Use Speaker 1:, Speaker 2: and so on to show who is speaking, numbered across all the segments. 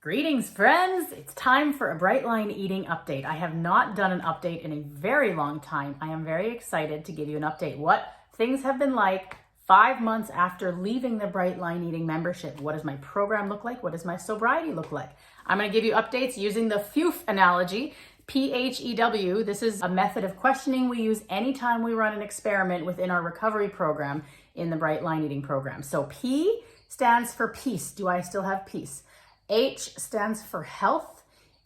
Speaker 1: Greetings, friends! It's time for a Bright Line Eating update. I have not done an update in a very long time. I am very excited to give you an update. What things have been like 5 months after leaving the Bright Line Eating membership. What does my program look like? What does my sobriety look like? I'm going to give you updates using the PHEW analogy. PHEW. This is a method of questioning we use anytime we run an experiment within our recovery program in the Bright Line Eating program. So P stands for peace. Do I still have peace? H stands for health,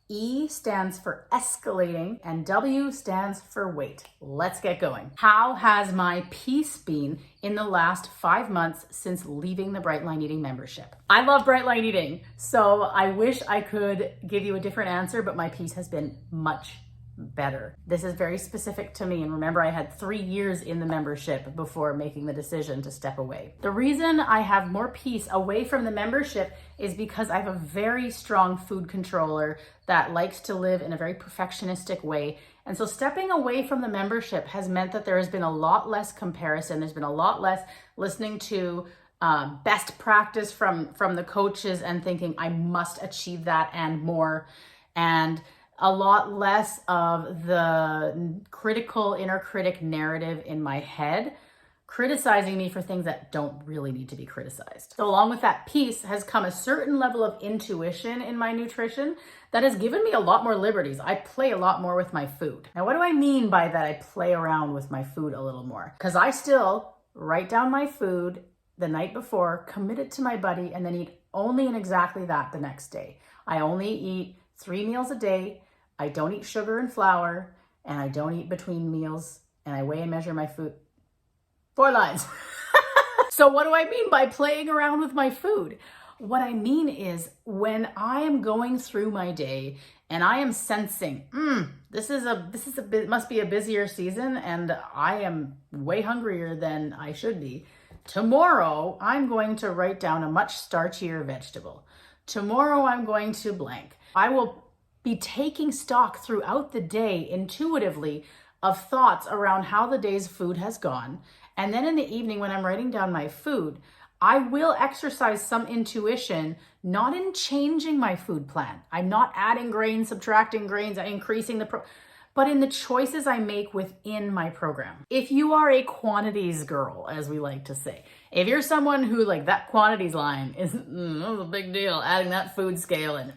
Speaker 1: E stands for escalating, and W stands for wait. Let's get going. How has my peace been in the last 5 months since leaving the Bright Line Eating membership? I love Bright Line Eating, so I wish I could give you a different answer, but my peace has been much better. This is very specific to me, and remember, I had 3 years in the membership before making the decision to step away. The reason I have more peace away from the membership is because I have a very strong food controller that likes to live in a very perfectionistic way. And so stepping away from the membership has meant that there has been a lot less comparison. There's been a lot less listening to best practice from the coaches and thinking I must achieve that and more, and a lot less of the critical inner critic narrative in my head criticizing me for things that don't really need to be criticized. So along with that peace has come a certain level of intuition in my nutrition that has given me a lot more liberties. I play a lot more with my food. Now, what do I mean by that? I play around with my food a little more because I still write down my food the night before, commit it to my buddy, and then eat only and exactly that the next day. I only eat 3 meals a day. I don't eat sugar and flour, and I don't eat between meals, and I weigh and measure my food. 4 lines. So what do I mean by playing around with my food? What I mean is when I am going through my day and I am sensing, must be a busier season and I am way hungrier than I should be. Tomorrow, I'm going to write down a much starchier vegetable. Tomorrow, I'm going to blank. I will be taking stock throughout the day intuitively of thoughts around how the day's food has gone. And then in the evening when I'm writing down my food, I will exercise some intuition, not in changing my food plan. I'm not adding grains, subtracting grains, increasing but in the choices I make within my program. If you are a quantities girl, as we like to say, if you're someone who like that quantities line is a big deal, adding that food scale and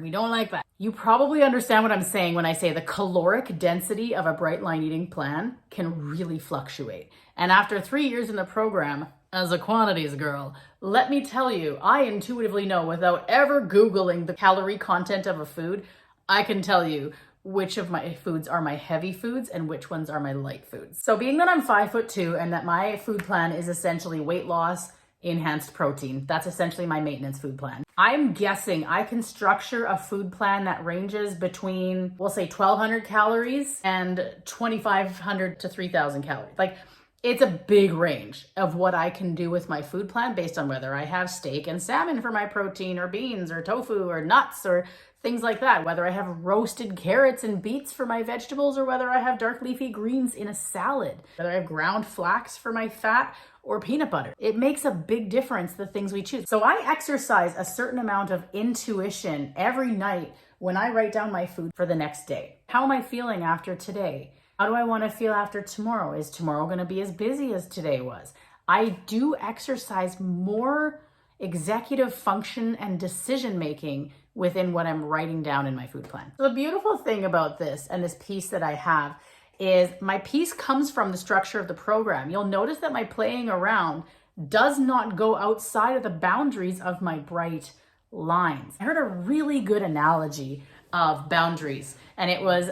Speaker 1: we don't like that. You probably understand what I'm saying when I say the caloric density of a Bright Line Eating plan can really fluctuate. And after 3 years in the program, as a quantities girl, let me tell you, I intuitively know without ever Googling the calorie content of a food, I can tell you which of my foods are my heavy foods and which ones are my light foods. So being that I'm 5'2" and that my food plan is essentially weight loss, enhanced protein, that's essentially my maintenance food plan. I'm guessing I can structure a food plan that ranges between, we'll say 1,200 calories and 2,500 to 3,000 calories. Like, it's a big range of what I can do with my food plan based on whether I have steak and salmon for my protein or beans or tofu or nuts or things like that, whether I have roasted carrots and beets for my vegetables or whether I have dark leafy greens in a salad, whether I have ground flax for my fat or peanut butter. It makes a big difference, the things we choose. So I exercise a certain amount of intuition every night when I write down my food for the next day. How am I feeling after today? How do I want to feel after tomorrow? Is tomorrow going to be as busy as today was? I do exercise more executive function and decision making within what I'm writing down in my food plan. So the beautiful thing about this and this piece that I have is my piece comes from the structure of the program. You'll notice that my playing around does not go outside of the boundaries of my bright lines. I heard a really good analogy of boundaries, and it was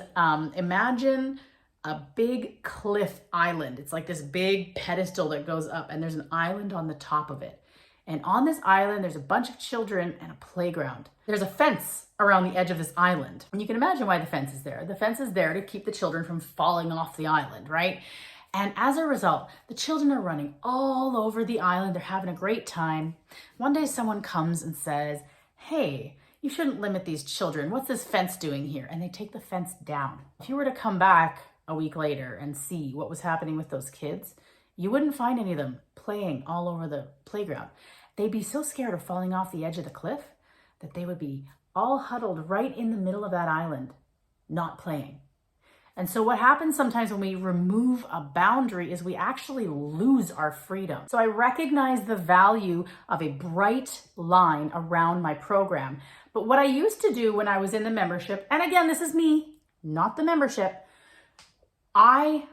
Speaker 1: imagine a big cliff island. It's like this big pedestal that goes up and there's an island on the top of it. And on this island, there's a bunch of children and a playground. There's a fence around the edge of this island. And you can imagine why the fence is there. The fence is there to keep the children from falling off the island, right? And as a result, the children are running all over the island. They're having a great time. One day someone comes and says, hey, you shouldn't limit these children. What's this fence doing here? And they take the fence down. If you were to come back a week later and see what was happening with those kids, you wouldn't find any of them playing all over the playground. They'd be so scared of falling off the edge of the cliff that they would be all huddled right in the middle of that island, not playing. And so what happens sometimes when we remove a boundary is we actually lose our freedom. So I recognize the value of a bright line around my program. But what I used to do when I was in the membership, and again, this is me, not the membership, I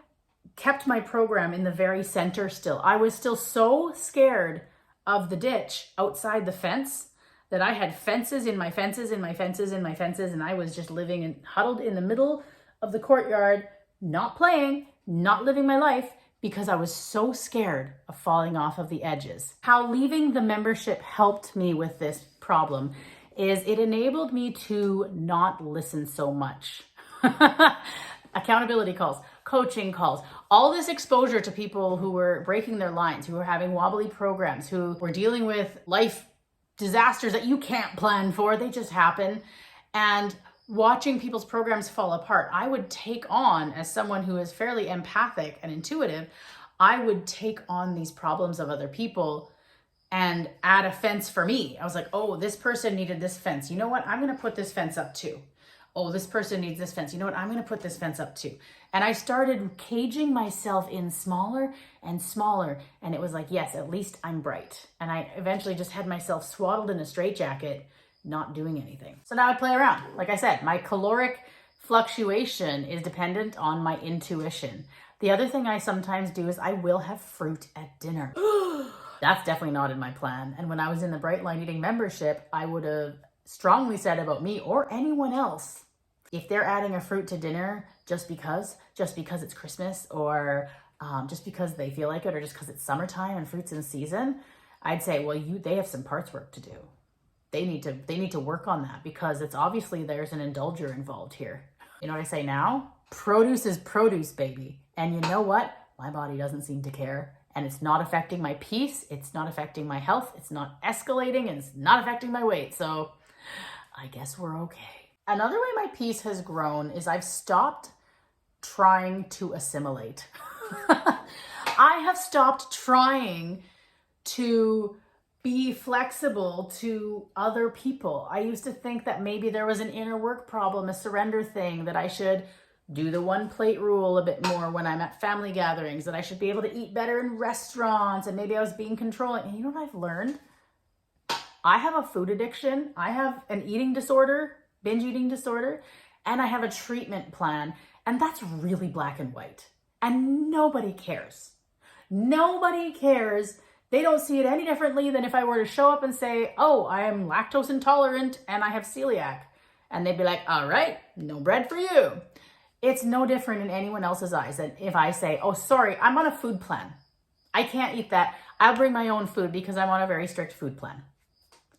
Speaker 1: kept my program in the very center still. I was still so scared of the ditch outside the fence that I had fences in my fences, in my fences, in my fences, and I was just living and huddled in the middle of the courtyard, not playing, not living my life, because I was so scared of falling off of the edges. How leaving the membership helped me with this problem is it enabled me to not listen so much. Accountability calls, coaching calls, all this exposure to people who were breaking their lines, who were having wobbly programs, who were dealing with life disasters that you can't plan for, they just happen. And watching people's programs fall apart, I would take on, as someone who is fairly empathic and intuitive, I would take on these problems of other people and add a fence for me. I was like, oh, this person needed this fence. You know what? I'm going to put this fence up too. Oh, this person needs this fence. You know what? I'm going to put this fence up too. And I started caging myself in smaller and smaller. And it was like, yes, at least I'm bright. And I eventually just had myself swaddled in a straitjacket, not doing anything. So now I play around. Like I said, my caloric fluctuation is dependent on my intuition. The other thing I sometimes do is I will have fruit at dinner. That's definitely not in my plan. And when I was in the Bright Line Eating membership, I would have strongly said about me or anyone else, if they're adding a fruit to dinner just because it's Christmas, or just because they feel like it, or just because it's summertime and fruit's in season, I'd say, well, they have some parts work to do. They need to work on that, because it's obviously there's an indulger involved here. You know what I say now? Produce is produce, baby. And you know what? My body doesn't seem to care. And it's not affecting my peace. It's not affecting my health. It's not escalating, and it's not affecting my weight. So I guess we're okay. Another way my peace has grown is I've stopped trying to assimilate. I have stopped trying to be flexible to other people. I used to think that maybe there was an inner work problem, a surrender thing, that I should do the one plate rule a bit more when I'm at family gatherings, that I should be able to eat better in restaurants, and maybe I was being controlling. And you know what I've learned? I have a food addiction. I have an eating disorder, binge eating disorder, and I have a treatment plan. And that's really black and white. And nobody cares. Nobody cares. They don't see it any differently than if I were to show up and say, oh, I am lactose intolerant and I have celiac. And they'd be like, all right, no bread for you. It's no different in anyone else's eyes than if I say, oh, sorry, I'm on a food plan. I can't eat that. I'll bring my own food because I'm on a very strict food plan.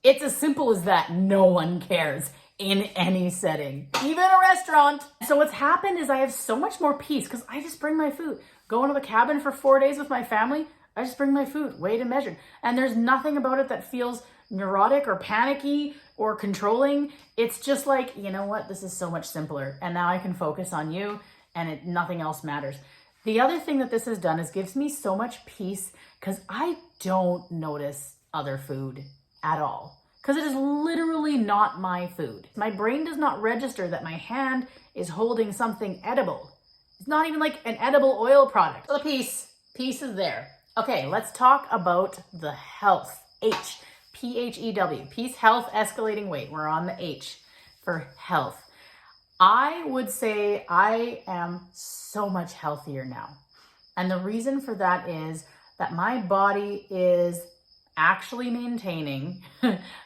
Speaker 1: It's as simple as that. No one cares in any setting, even a restaurant. So what's happened is I have so much more peace because I just bring my food. Go into the cabin for 4 days with my family. I just bring my food, weighed and measured. And there's nothing about it that feels neurotic or panicky or controlling. It's just like, you know what? This is so much simpler. And now I can focus on you, and nothing else matters. The other thing that this has done is gives me so much peace because I don't notice other food at all. Because it is literally not my food. My brain does not register that my hand is holding something edible. It's not even like an edible oil product. So the peace is there. Okay, let's talk about the health. H, PHEW, peace, health, escalating weight. We're on the H for health. I would say I am so much healthier now. And the reason for that is that my body is actually maintaining,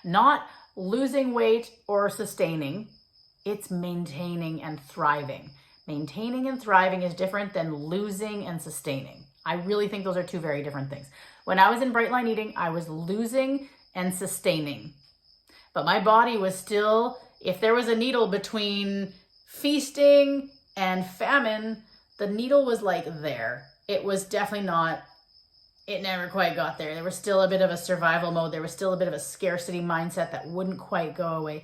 Speaker 1: not losing weight or sustaining. It's maintaining and thriving. Maintaining and thriving is different than losing and sustaining. I really think those are two very different things. When I was in Bright Line Eating, I was losing and sustaining. But my body was still, if there was a needle between feasting and famine, the needle was like there. It was definitely not, it never quite got there. There was still a bit of a survival mode. There was still a bit of a scarcity mindset that wouldn't quite go away.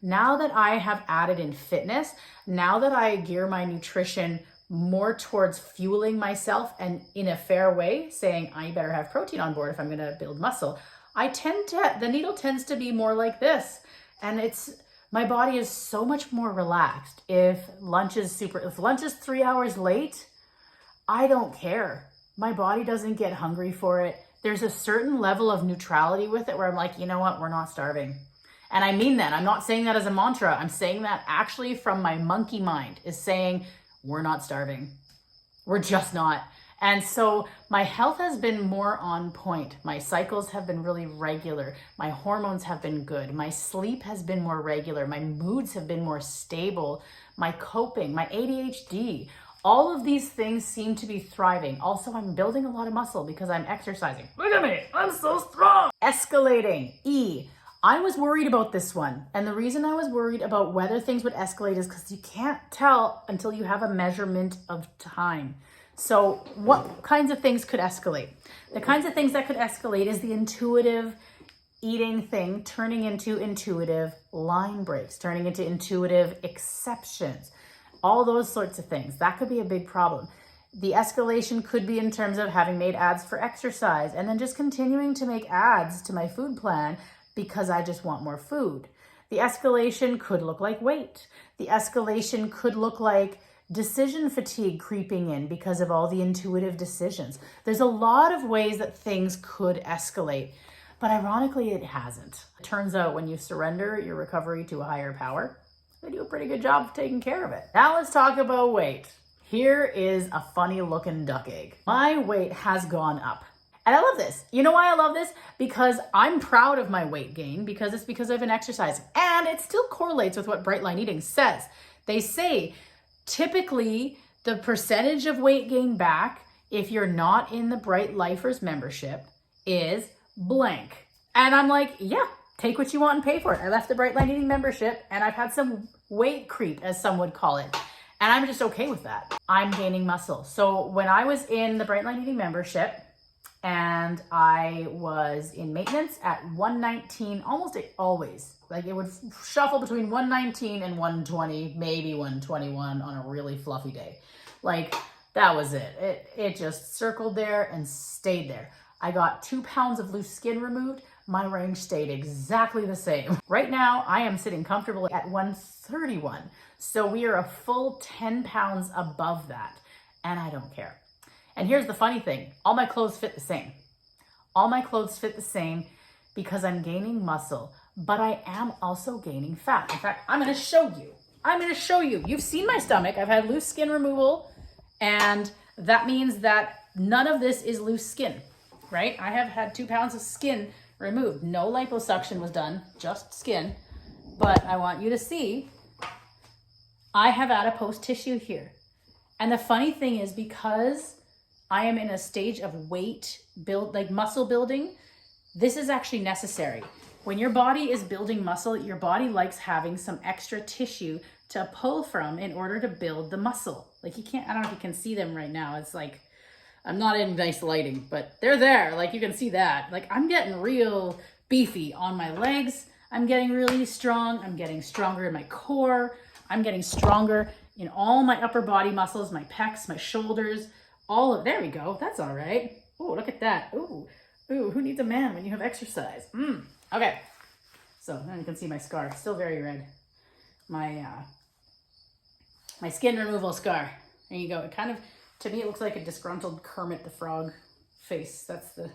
Speaker 1: Now that I have added in fitness, now that I gear my nutrition more towards fueling myself and in a fair way, saying I better have protein on board if I'm going to build muscle, the needle tends to be more like this. And it's My body is so much more relaxed. If lunch is 3 hours late, I don't care. My body doesn't get hungry for it. There's a certain level of neutrality with it where I'm like, you know what, we're not starving. And I mean that. I'm not saying that as a mantra. I'm saying that actually from my monkey mind is saying, we're not starving. We're just not. And so my health has been more on point. My cycles have been really regular. My hormones have been good. My sleep has been more regular. My moods have been more stable. My coping, my ADHD, all of these things seem to be thriving. Also, I'm building a lot of muscle because I'm exercising. Look at me, I'm so strong. Escalating, E. I was worried about this one. And the reason I was worried about whether things would escalate is because you can't tell until you have a measurement of time. So what kinds of things could escalate? The kinds of things that could escalate is the intuitive eating thing turning into intuitive line breaks, turning into intuitive exceptions, all those sorts of things. That could be a big problem. The escalation could be in terms of having made ads for exercise and then just continuing to make ads to my food plan because I just want more food. The escalation could look like weight. The escalation could look like decision fatigue creeping in because of all the intuitive decisions. There's a lot of ways that things could escalate, but ironically it hasn't. It turns out when you surrender your recovery to a higher power, they do a pretty good job of taking care of it. Now let's talk about weight. Here is a funny looking duck egg. My weight has gone up. And I love this. You know why I love this? Because I'm proud of my weight gain because I've been exercising. And it still correlates with what Bright Line Eating says. They say typically the percentage of weight gain back if you're not in the Bright Lifers membership is blank. And I'm like, yeah, take what you want and pay for it. I left the Bright Line Eating membership and I've had some weight creep, as some would call it. And I'm just okay with that. I'm gaining muscle. So when I was in the Bright Line Eating membership and I was in maintenance at 119, almost always, like it would shuffle between 119 and 120, maybe 121 on a really fluffy day. Like that was it. It just circled there and stayed there. I got 2 pounds of loose skin removed. My range stayed exactly the same. Right now, I am sitting comfortably at 131. So we are a full 10 pounds above that. And I don't care. And here's the funny thing. All my clothes fit the same. All my clothes fit the same because I'm gaining muscle, but I am also gaining fat. In fact, I'm going to show you. You've seen my stomach. I've had loose skin removal, and that means that none of this is loose skin, right? I have had 2 pounds of skin removed. No liposuction was done, just skin. But I want you to see, I have adipose tissue here. And the funny thing is, because I am in a stage of weight build, like muscle building, this is actually necessary. When your body is building muscle, your body likes having some extra tissue to pull from in order to build the muscle. Like you can't, I don't know if you can see them right now. It's like, I'm not in nice lighting, but they're there. Like you can see that. Like I'm getting real beefy on my legs. I'm getting really strong. I'm getting stronger in my core. I'm getting stronger in all my upper body muscles, my pecs, my shoulders, there we go. That's all right. Oh, look at that. Ooh, who needs a man when you have exercise? Okay. So now you can see my scar. It's still very red. My skin removal scar. There you go. It kind of, to me, it looks like a disgruntled Kermit the Frog face. That's the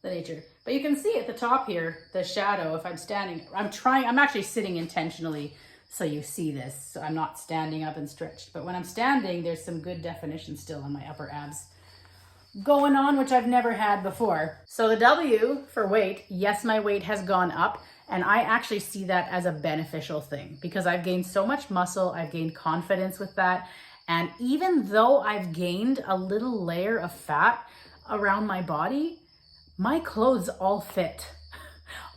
Speaker 1: nature. But you can see at the top here, the shadow, if I'm standing, I'm actually sitting intentionally so you see this. So I'm not standing up and stretched. But when I'm standing, there's some good definition still on my upper abs going on, which I've never had before. So the W for weight, yes, my weight has gone up. And I actually see that as a beneficial thing because I've gained so much muscle. I've gained confidence with that. And even though I've gained a little layer of fat around my body, my clothes all fit.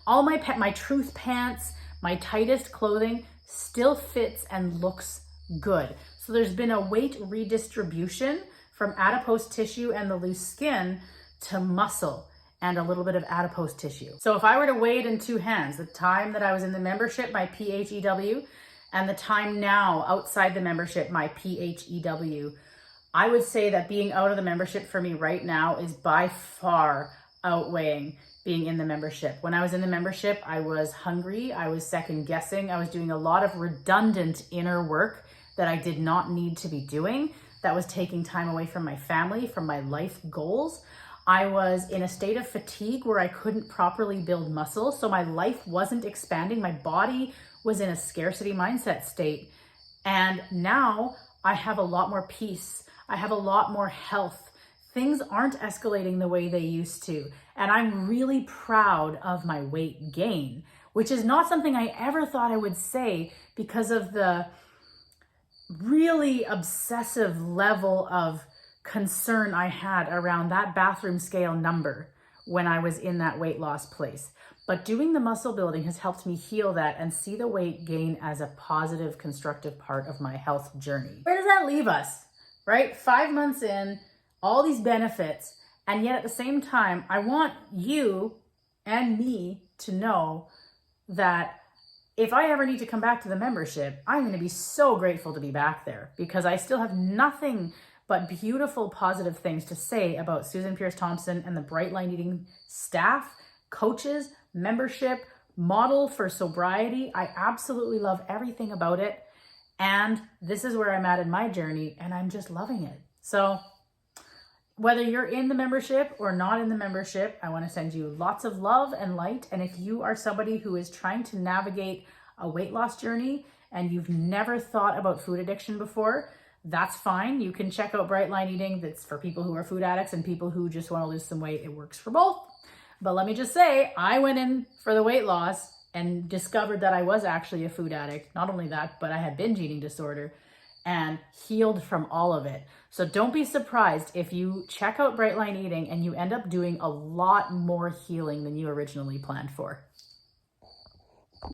Speaker 1: All my truth pants, my tightest clothing still fits and looks good. So there's been a weight redistribution from adipose tissue and the loose skin to muscle and a little bit of adipose tissue. So if I were to weigh it in 2 hands, the time that I was in the membership, my PHEW, and the time now outside the membership, my PHEW, I would say that being out of the membership for me right now is by far outweighing being in the membership. When I was in the membership, I was hungry, I was second guessing, I was doing a lot of redundant inner work that I did not need to be doing, that was taking time away from my family, from my life goals. I was in a state of fatigue where I couldn't properly build muscle, so my life wasn't expanding. My body was in a scarcity mindset state. And now I have a lot more peace. I have a lot more health. Things aren't escalating the way they used to. And I'm really proud of my weight gain, which is not something I ever thought I would say because of the really obsessive level of concern I had around that bathroom scale number when I was in that weight loss place. But doing the muscle building has helped me heal that and see the weight gain as a positive, constructive part of my health journey. Where does that leave us, right? 5 months in, all these benefits, and yet at the same time, I want you and me to know that if I ever need to come back to the membership, I'm going to be so grateful to be back there because I still have nothing but beautiful, positive things to say about Susan Pierce Thompson and the Bright Line Eating staff, coaches, membership, model for sobriety. I absolutely love everything about it. And this is where I'm at in my journey, and I'm just loving it. So whether you're in the membership or not in the membership, I want to send you lots of love and light. And if you are somebody who is trying to navigate a weight loss journey and you've never thought about food addiction before, that's fine. You can check out Bright Line Eating. That's for people who are food addicts and people who just want to lose some weight. It works for both. But let me just say, I went in for the weight loss and discovered that I was actually a food addict. Not only that, but I had binge eating disorder and healed from all of it. So don't be surprised if you check out Bright Line Eating and you end up doing a lot more healing than you originally planned for.